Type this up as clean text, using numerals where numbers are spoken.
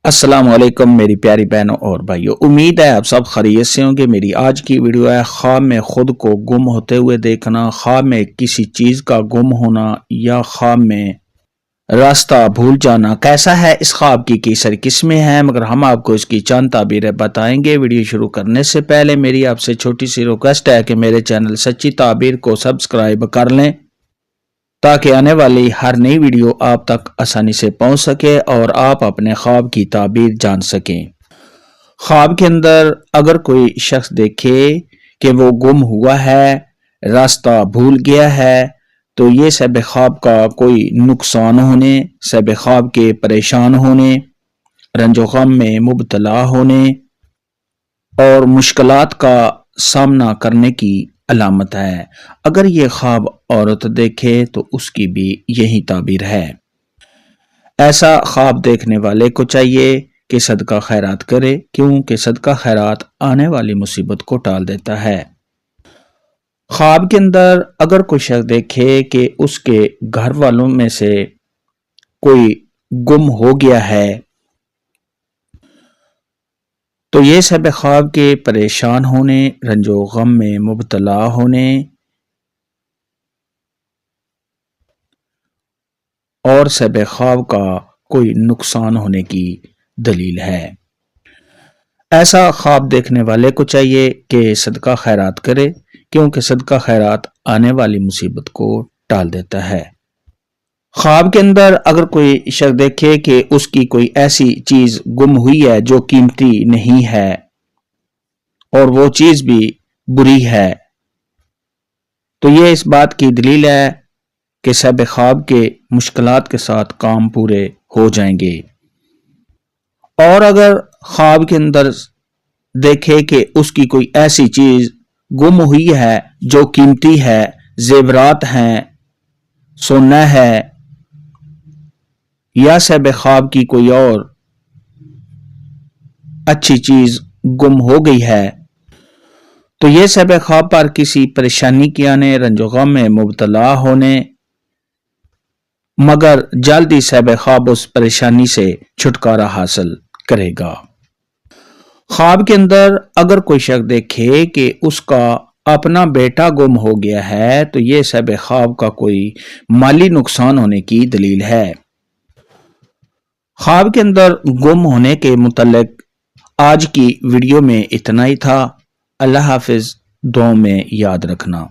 السلام علیکم میری پیاری بہنوں اور بھائیوں، امید ہے آپ سب خیریت سے ہوں گے۔ میری آج کی ویڈیو ہے خواب میں خود کو گم ہوتے ہوئے دیکھنا، خواب میں کسی چیز کا گم ہونا یا خواب میں راستہ بھول جانا کیسا ہے۔ اس خواب کی کئی ساری قسمیں ہیں مگر ہم آپ کو اس کی چند تعبیریں بتائیں گے۔ ویڈیو شروع کرنے سے پہلے میری آپ سے چھوٹی سی ریکویسٹ ہے کہ میرے چینل سچی تعبیر کو سبسکرائب کر لیں تاکہ آنے والی ہر نئی ویڈیو آپ تک آسانی سے پہنچ سکے اور آپ اپنے خواب کی تعبیر جان سکیں۔ خواب کے اندر اگر کوئی شخص دیکھے کہ وہ گم ہوا ہے، راستہ بھول گیا ہے، تو یہ صاحب خواب کا کوئی نقصان ہونے، صاحب خواب کے پریشان ہونے، رنج و غم میں مبتلا ہونے اور مشکلات کا سامنا کرنے کی علامت ہے۔ اگر یہ خواب عورت دیکھے تو اس کی بھی یہی تعبیر ہے۔ ایسا خواب دیکھنے والے کو چاہیے کہ صدقہ خیرات کرے، کیونکہ صدقہ خیرات آنے والی مصیبت کو ٹال دیتا ہے۔ خواب کے اندر اگر کوئی شخص دیکھے کہ اس کے گھر والوں میں سے کوئی گم ہو گیا ہے تو یہ صاحب خواب کے پریشان ہونے، رنج و غم میں مبتلا ہونے اور صاحب خواب کا کوئی نقصان ہونے کی دلیل ہے۔ ایسا خواب دیکھنے والے کو چاہیے کہ صدقہ خیرات کرے، کیونکہ صدقہ خیرات آنے والی مصیبت کو ٹال دیتا ہے۔ خواب کے اندر اگر کوئی شخص دیکھے کہ اس کی کوئی ایسی چیز گم ہوئی ہے جو قیمتی نہیں ہے اور وہ چیز بھی بری ہے، تو یہ اس بات کی دلیل ہے کہ صاحب خواب کے مشکلات کے ساتھ کام پورے ہو جائیں گے۔ اور اگر خواب کے اندر دیکھے کہ اس کی کوئی ایسی چیز گم ہوئی ہے جو قیمتی ہے، زیورات ہیں، سونا ہے، یا صاحب خواب کی کوئی اور اچھی چیز گم ہو گئی ہے، تو یہ صاحب خواب پر کسی پریشانی کے آنے، رنج و غم میں مبتلا ہونے، مگر جلدی صاحب خواب اس پریشانی سے چھٹکارا حاصل کرے گا۔ خواب کے اندر اگر کوئی شخص دیکھے کہ اس کا اپنا بیٹا گم ہو گیا ہے تو یہ صاحب خواب کا کوئی مالی نقصان ہونے کی دلیل ہے۔ خواب کے اندر گم ہونے کے متعلق آج کی ویڈیو میں اتنا ہی تھا۔ اللہ حافظ، دعاؤں میں یاد رکھنا۔